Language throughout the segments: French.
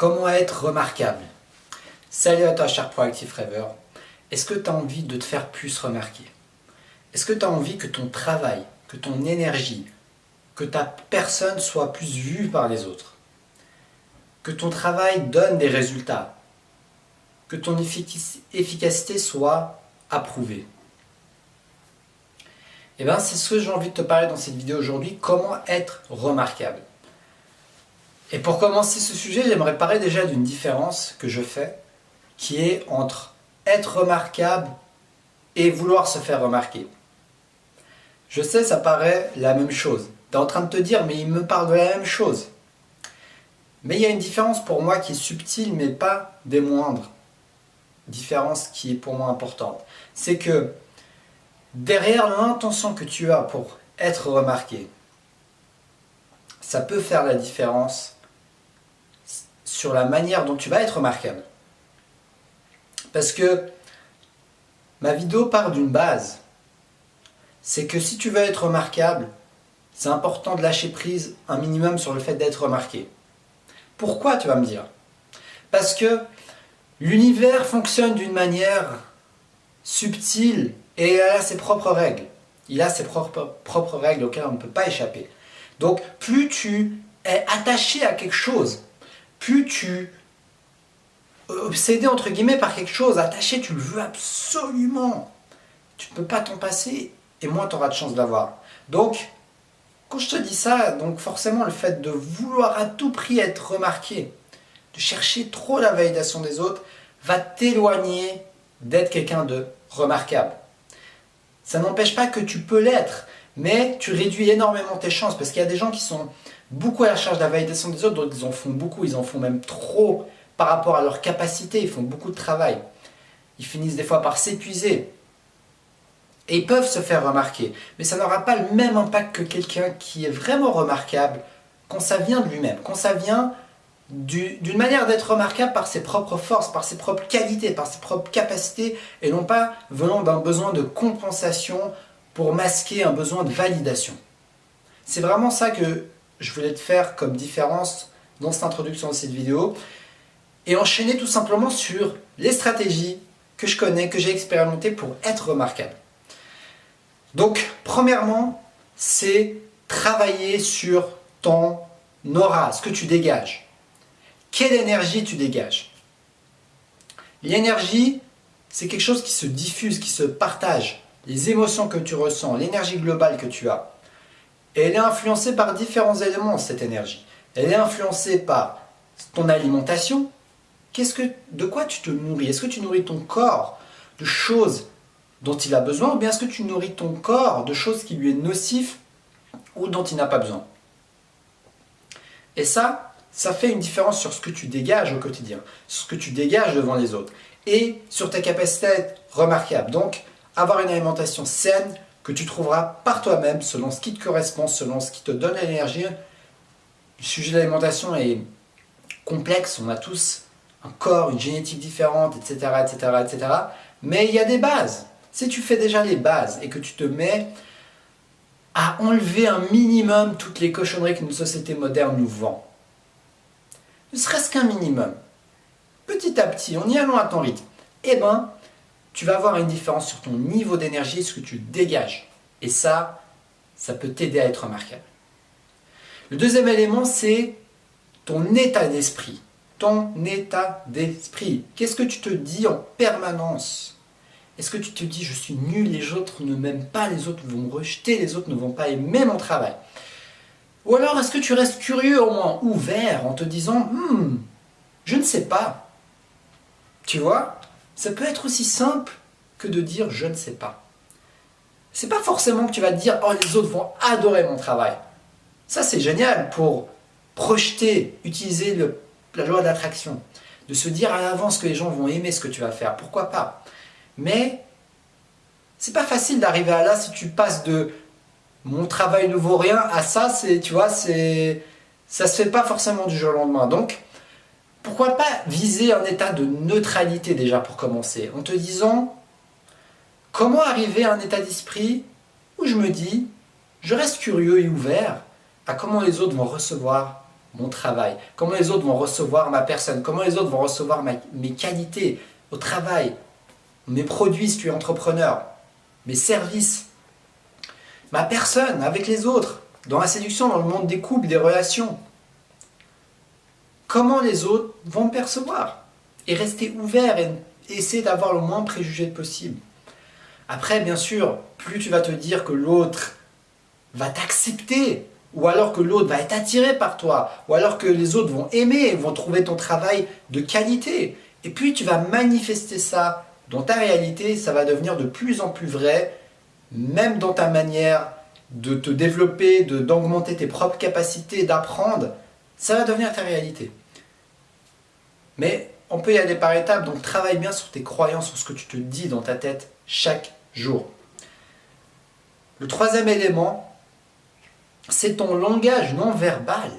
Comment être remarquable? Salut à toi, cher proactif rêveur. Est-ce que tu as envie de te faire plus remarquer? Est-ce que tu as envie que ton travail, que ton énergie, que ta personne soit plus vue par les autres? Que ton travail donne des résultats? Que ton efficacité soit approuvée? Eh bien, c'est ce que j'ai envie de te parler dans cette vidéo aujourd'hui, comment être remarquable. Et pour commencer ce sujet, j'aimerais parler déjà d'une différence que je fais, qui est entre être remarquable et vouloir se faire remarquer. Je sais, ça paraît la même chose. Tu es en train de te dire, mais il me parle de la même chose. Mais il y a une différence pour moi qui est subtile, mais pas des moindres. Différence qui est pour moi importante. C'est que derrière l'intention que tu as pour être remarqué, ça peut faire la différence sur la manière dont tu vas être remarquable. Parce que ma vidéo part d'une base. C'est que si tu veux être remarquable, c'est important de lâcher prise un minimum sur le fait d'être remarqué. Pourquoi, tu vas me dire? Parce que l'univers fonctionne d'une manière subtile et il a ses propres règles. Il a ses propres règles auxquelles on ne peut pas échapper. Donc, plus tu es attaché à quelque chose, plus tu es obsédé entre guillemets par quelque chose, attaché, tu le veux absolument, tu ne peux pas t'en passer et moins tu auras de chance de l'avoir. Donc, quand je te dis ça, donc forcément le fait de vouloir à tout prix être remarqué, de chercher trop la validation des autres, va t'éloigner d'être quelqu'un de remarquable. Ça n'empêche pas que tu peux l'être, mais tu réduis énormément tes chances parce qu'il y a des gens qui sont beaucoup à la recherche de la validation des autres, d'autres ils en font beaucoup, ils en font même trop par rapport à leur capacité, ils font beaucoup de travail. Ils finissent des fois par s'épuiser. Et ils peuvent se faire remarquer, mais ça n'aura pas le même impact que quelqu'un qui est vraiment remarquable quand ça vient de lui-même, quand ça vient d'une manière d'être remarquable par ses propres forces, par ses propres qualités, par ses propres capacités, et non pas venant d'un besoin de compensation pour masquer un besoin de validation. C'est vraiment ça que je voulais te faire comme différence dans cette introduction de cette vidéo, et enchaîner tout simplement sur les stratégies que je connais, que j'ai expérimentées pour être remarquable. Donc, premièrement, c'est travailler sur ton aura, ce que tu dégages. Quelle énergie tu dégages? L'énergie, c'est quelque chose qui se diffuse, qui se partage. Les émotions que tu ressens, l'énergie globale que tu as. Et elle est influencée par différents éléments, cette énergie. Elle est influencée par ton alimentation. De quoi tu te nourris? Est-ce que tu nourris ton corps de choses dont il a besoin, ou bien est-ce que tu nourris ton corps de choses qui lui est nocif ou dont il n'a pas besoin? Et ça fait une différence sur ce que tu dégages au quotidien, sur ce que tu dégages devant les autres, et sur ta capacité à être remarquable. Donc, avoir une alimentation saine que tu trouveras par toi-même, selon ce qui te correspond, selon ce qui te donne l'énergie. Le sujet de l'alimentation est complexe, on a tous un corps, une génétique différente, etc., etc., etc. Mais il y a des bases. Si tu fais déjà les bases et que tu te mets à enlever un minimum toutes les cochonneries qu'une société moderne nous vend, ne serait-ce qu'un minimum, petit à petit, en y allant à ton rythme, eh ben, tu vas avoir une différence sur ton niveau d'énergie, ce que tu dégages. Et ça peut t'aider à être remarquable. Le deuxième élément, c'est ton état d'esprit. Ton état d'esprit. Qu'est-ce que tu te dis en permanence? Est-ce que tu te dis, je suis nul, les autres ne m'aiment pas, les autres vont me rejeter, les autres ne vont pas aimer mon travail? Ou alors, est-ce que tu restes curieux, au moins ouvert, en te disant, je ne sais pas. Tu vois, ça peut être aussi simple que de dire, je ne sais pas. C'est pas forcément que tu vas te dire, oh, les autres vont adorer mon travail. Ça, c'est génial pour projeter, utiliser la loi d'attraction. De se dire à l'avance que les gens vont aimer ce que tu vas faire. Pourquoi pas? Mais c'est pas facile d'arriver à là si tu passes de mon travail ne vaut rien à ça, tu vois, ça se fait pas forcément du jour au lendemain. Donc, pourquoi pas viser un état de neutralité déjà pour commencer, en te disant comment arriver à un état d'esprit où je me dis, je reste curieux et ouvert à comment les autres vont recevoir mon travail, comment les autres vont recevoir ma personne, comment les autres vont recevoir mes qualités au travail, mes produits si tu es entrepreneur, mes services, ma personne avec les autres, dans la séduction, dans le monde des couples, des relations. Comment les autres vont me percevoir et rester ouvert et essayer d'avoir le moins préjugés possible. Après, bien sûr, plus tu vas te dire que l'autre va t'accepter, ou alors que l'autre va être attiré par toi, ou alors que les autres vont aimer, vont trouver ton travail de qualité, et puis tu vas manifester ça dans ta réalité, ça va devenir de plus en plus vrai, même dans ta manière de te développer, d'augmenter tes propres capacités, d'apprendre, ça va devenir ta réalité. Mais on peut y aller par étapes, donc travaille bien sur tes croyances, sur ce que tu te dis dans ta tête chaque jour. Le troisième élément, c'est ton langage non verbal.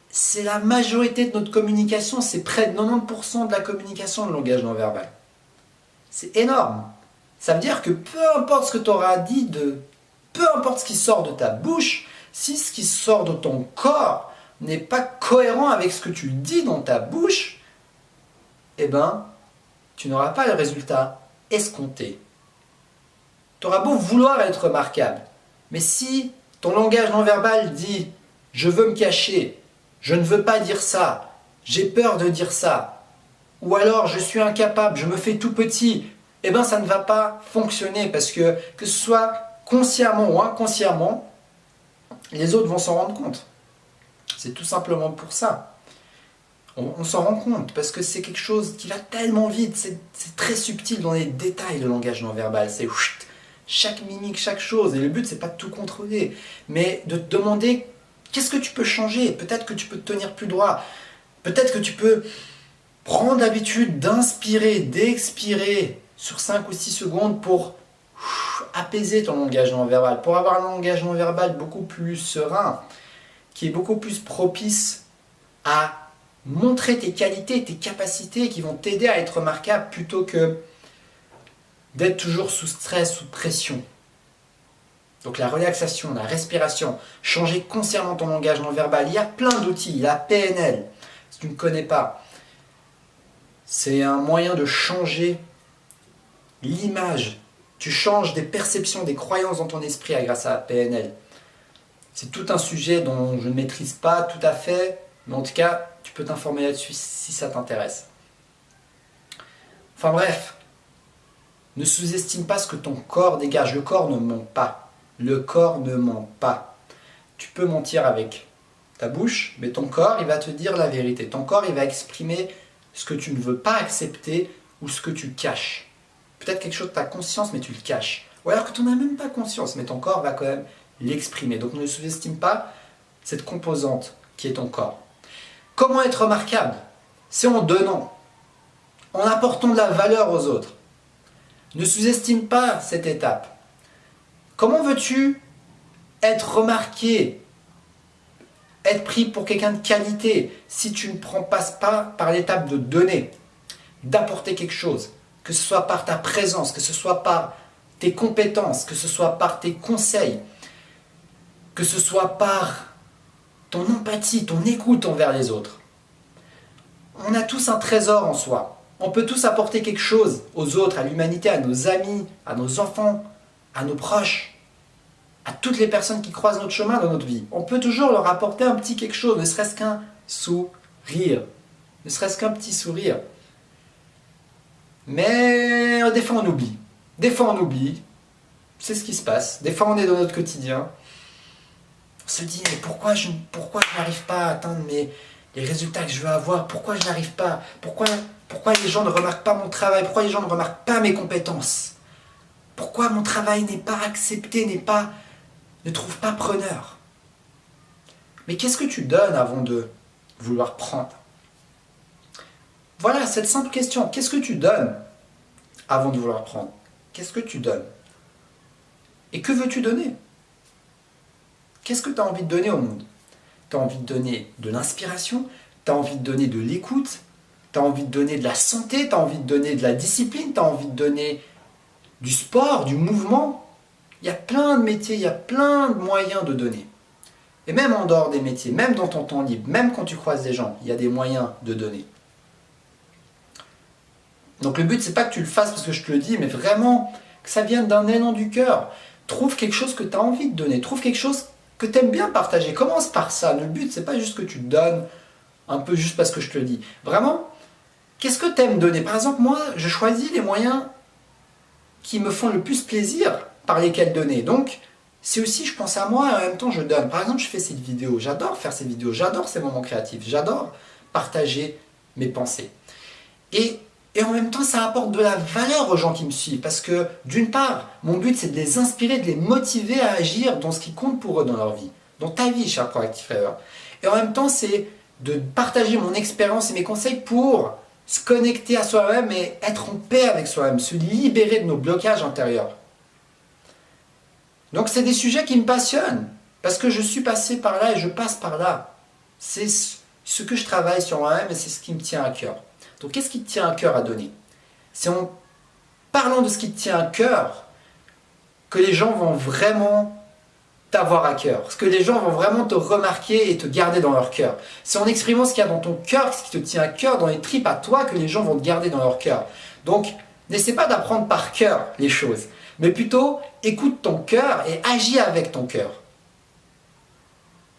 C'est la majorité de notre communication, c'est près de 90% de la communication, le langage non verbal. C'est énorme. Ça veut dire que peu importe ce que tu auras dit, peu importe ce qui sort de ta bouche, si ce qui sort de ton corps n'est pas cohérent avec ce que tu dis dans ta bouche, eh ben, tu n'auras pas le résultat escompté. Tu auras beau vouloir être remarquable, mais si ton langage non verbal dit « je veux me cacher »,« je ne veux pas dire ça »,« j'ai peur de dire ça », ou alors « je suis incapable, je me fais tout petit », eh bien ça ne va pas fonctionner parce que ce soit consciemment ou inconsciemment, les autres vont s'en rendre compte. C'est tout simplement pour ça. On s'en rend compte parce que c'est quelque chose qui va tellement vite, c'est très subtil dans les détails le langage non verbal, c'est chaque mimique, chaque chose, et le but c'est pas de tout contrôler, mais de te demander qu'est-ce que tu peux changer, peut-être que tu peux te tenir plus droit, peut-être que tu peux prendre l'habitude d'inspirer, d'expirer sur 5 ou 6 secondes pour apaiser ton langage non verbal, pour avoir un langage non verbal beaucoup plus serein, qui est beaucoup plus propice à montrer tes qualités, tes capacités qui vont t'aider à être remarquable plutôt que d'être toujours sous stress, sous pression. Donc la relaxation, la respiration, changer consciemment ton langage non verbal. Il y a plein d'outils, il y a PNL, si tu ne connais pas. C'est un moyen de changer l'image. Tu changes des perceptions, des croyances dans ton esprit grâce à PNL. C'est tout un sujet dont je ne maîtrise pas tout à fait, mais en tout cas, tu peux t'informer là-dessus si ça t'intéresse. Enfin bref, ne sous-estime pas ce que ton corps dégage. Le corps ne ment pas. Le corps ne ment pas. Tu peux mentir avec ta bouche, mais ton corps, il va te dire la vérité. Ton corps, il va exprimer ce que tu ne veux pas accepter ou ce que tu caches. Peut-être quelque chose de ta conscience, mais tu le caches. Ou alors que tu n'en as même pas conscience, mais ton corps va quand même l'exprimer. Donc ne sous-estime pas cette composante qui est ton corps. Comment être remarquable? C'est en donnant, en apportant de la valeur aux autres. Ne sous-estime pas cette étape. Comment veux-tu être remarqué, être pris pour quelqu'un de qualité si tu ne passes pas par l'étape de donner, d'apporter quelque chose, que ce soit par ta présence, que ce soit par tes compétences, que ce soit par tes conseils, que ce soit par ton empathie, ton écoute envers les autres. On a tous un trésor en soi. On peut tous apporter quelque chose aux autres, à l'humanité, à nos amis, à nos enfants, à nos proches, à toutes les personnes qui croisent notre chemin dans notre vie. On peut toujours leur apporter un petit quelque chose, ne serait-ce qu'un sourire. Ne serait-ce qu'un petit sourire. Mais des fois on oublie. Des fois on oublie. C'est ce qui se passe. Des fois on est dans notre quotidien. On se dit, mais pourquoi je n'arrive pas à atteindre les résultats que je veux avoir? Pourquoi je n'arrive pas? Pourquoi les gens ne remarquent pas mon travail? Pourquoi les gens ne remarquent pas mes compétences? Pourquoi mon travail n'est pas accepté, ne trouve pas preneur? Mais qu'est-ce que tu donnes avant de vouloir prendre? Voilà, cette simple question. Qu'est-ce que tu donnes avant de vouloir prendre? Qu'est-ce que tu donnes? Et que veux-tu donner? Qu'est-ce que tu as envie de donner au monde? Tu as envie de donner de l'inspiration, tu as envie de donner de l'écoute, tu as envie de donner de la santé, tu as envie de donner de la discipline, tu as envie de donner du sport, du mouvement. Il y a plein de métiers, il y a plein de moyens de donner. Et même en dehors des métiers, même dans ton temps libre, même quand tu croises des gens, il y a des moyens de donner. Donc le but, c'est pas que tu le fasses parce que je te le dis, mais vraiment que ça vienne d'un élan du cœur. Trouve quelque chose que tu as envie de donner, trouve quelque chose que tu aimes bien partager. Commence par ça. Le but, c'est pas juste que tu donnes un peu juste parce que je te le dis. Vraiment, qu'est-ce que tu aimes donner? Par exemple, moi, je choisis les moyens qui me font le plus plaisir par lesquels donner. Donc, c'est aussi, je pense à moi et en même temps, je donne. Par exemple, je fais cette vidéo. J'adore faire ces vidéos. J'adore ces moments créatifs. J'adore partager mes pensées. Et en même temps, ça apporte de la valeur aux gens qui me suivent. Parce que, d'une part, mon but, c'est de les inspirer, de les motiver à agir dans ce qui compte pour eux dans leur vie. Dans ta vie, cher Proactive Rêveur. Et en même temps, c'est de partager mon expérience et mes conseils pour se connecter à soi-même et être en paix avec soi-même, se libérer de nos blocages intérieurs. Donc c'est des sujets qui me passionnent, parce que je suis passé par là et je passe par là. C'est ce que je travaille sur moi-même et c'est ce qui me tient à cœur. Donc qu'est-ce qui te tient à cœur à donner? C'est en parlant de ce qui te tient à cœur que les gens vont vraiment t'avoir à cœur, parce que les gens vont vraiment te remarquer et te garder dans leur cœur. C'est en exprimant ce qu'il y a dans ton cœur, ce qui te tient à cœur, dans les tripes à toi, que les gens vont te garder dans leur cœur. Donc, n'essaie pas d'apprendre par cœur les choses, mais plutôt écoute ton cœur et agis avec ton cœur.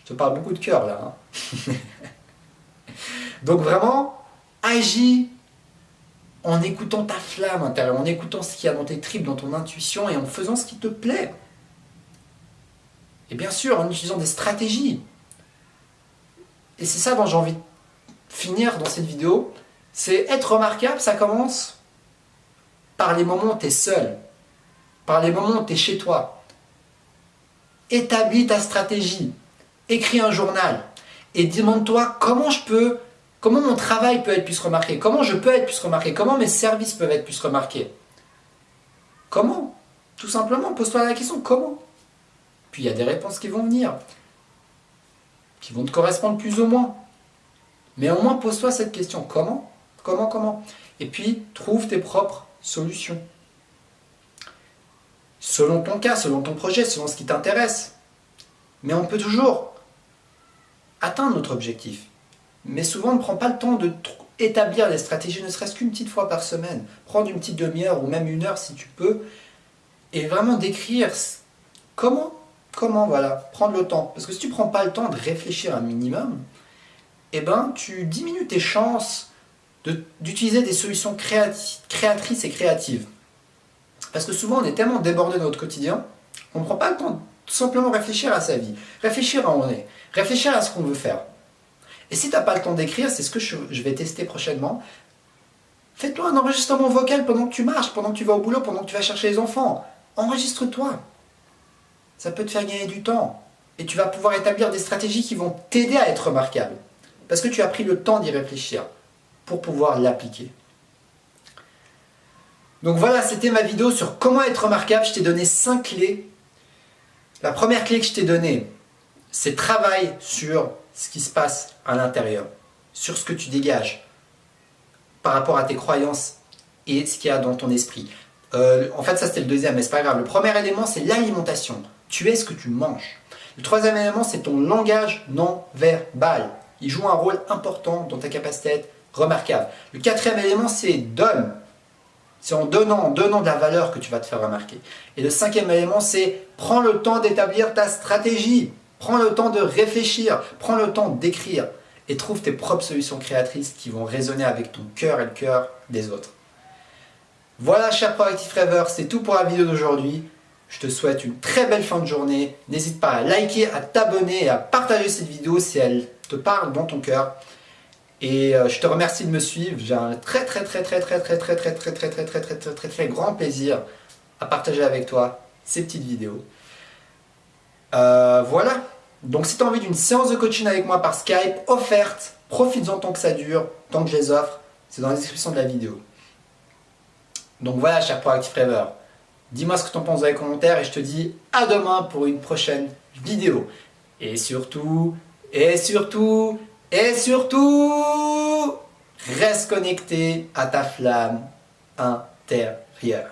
Je te parle beaucoup de cœur là. Hein. Donc vraiment, agis en écoutant ta flamme intérieure, en écoutant ce qu'il y a dans tes tripes, dans ton intuition et en faisant ce qui te plaît. Et bien sûr, en utilisant des stratégies. Et c'est ça dont j'ai envie de finir dans cette vidéo. C'est être remarquable, ça commence par les moments où tu es seul. Par les moments où tu es chez toi. Établis ta stratégie. Écris un journal. Et demande-toi comment mon travail peut être plus remarqué. Comment je peux être plus remarqué. Comment mes services peuvent être plus remarqués. Comment? Tout simplement, pose-toi la question, comment? Puis il y a des réponses qui vont venir, qui vont te correspondre plus ou moins. Mais au moins pose-toi cette question, comment? Comment? Et puis trouve tes propres solutions. Selon ton cas, selon ton projet, selon ce qui t'intéresse. Mais on peut toujours atteindre notre objectif. Mais souvent on ne prend pas le temps de établir des stratégies, ne serait-ce qu'une petite fois par semaine. Prendre une petite demi-heure ou même une heure si tu peux. Et vraiment décrire comment, voilà, prendre le temps. Parce que si tu ne prends pas le temps de réfléchir un minimum, eh ben, tu diminues tes chances d'utiliser des solutions créatrices et créatives. Parce que souvent, on est tellement débordé dans notre quotidien, on ne prend pas le temps de tout simplement réfléchir à sa vie, réfléchir à où on est, réfléchir à ce qu'on veut faire. Et si tu n'as pas le temps d'écrire, c'est ce que je vais tester prochainement, fais-toi un enregistrement vocal pendant que tu marches, pendant que tu vas au boulot, pendant que tu vas chercher les enfants. Enregistre-toi. Ça peut te faire gagner du temps. Et tu vas pouvoir établir des stratégies qui vont t'aider à être remarquable. Parce que tu as pris le temps d'y réfléchir pour pouvoir l'appliquer. Donc voilà, c'était ma vidéo sur comment être remarquable. Je t'ai donné 5 clés. La première clé que je t'ai donnée, c'est travail sur ce qui se passe à l'intérieur, sur ce que tu dégages par rapport à tes croyances et ce qu'il y a dans ton esprit. En fait, ça c'était le deuxième, mais c'est pas grave. Le premier élément, c'est l'alimentation. Tu es ce que tu manges. Le troisième élément, c'est ton langage non verbal. Il joue un rôle important dans ta capacité à être remarquable. Le quatrième élément, c'est donne. C'est en donnant de la valeur que tu vas te faire remarquer. Et le cinquième élément, c'est prends le temps d'établir ta stratégie. Prends le temps de réfléchir. Prends le temps d'écrire. Et trouve tes propres solutions créatrices qui vont résonner avec ton cœur et le cœur des autres. Voilà, cher Proactive Rêveur, c'est tout pour la vidéo d'aujourd'hui. Je te souhaite une très belle fin de journée. N'hésite pas à liker, à t'abonner et à partager cette vidéo si elle te parle dans ton cœur. Et je te remercie de me suivre. J'ai un très grand plaisir à partager avec toi ces petites vidéos. Voilà. Donc si tu as envie d'une séance de coaching avec moi par Skype, offerte, profites-en tant que ça dure, tant que je les offre. C'est dans la description de la vidéo. Donc voilà, cher Proactive Rêveur. Dis-moi ce que tu en penses dans les commentaires et je te dis à demain pour une prochaine vidéo. Et surtout, reste connecté à ta flamme intérieure.